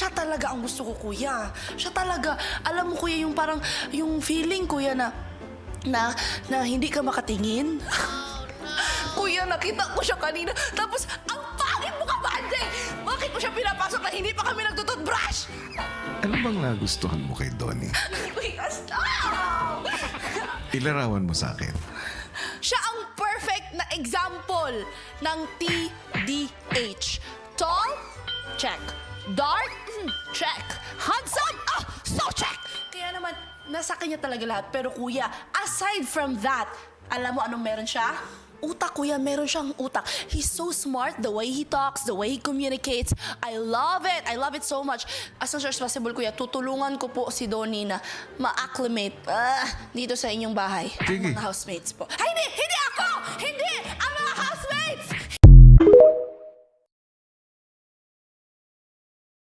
siya talaga ang gusto ko, kuya. Siya talaga. Alam mo, kuya, yung parang, yung feeling, kuya, na hindi ka makatingin. Kuya, nakita ko siya kanina. Tapos, ang pangit mo ka, Bande! Bakit mo siya pinapasok na hindi pa kami nagtututbrush? Ano bang nagustuhan mo kay Donnie? Kuya, stop! Ilarawan mo sa akin. Siya ang perfect na example ng TDH. Tall? Check. Dark? Check. Handsome? So check! Kaya naman, nasa kanya talaga lahat. Pero kuya, aside from that, alam mo anong meron siya? Utak, kuya. Meron siyang utak. He's so smart, the way he talks, the way he communicates. I love it. I love it so much. As much as possible, kuya, tutulungan ko po si Donnie na ma-acclimate dito sa inyong bahay. Sige. Ang mga housemates po. Ay, hindi! Hindi ako! Hindi! Ang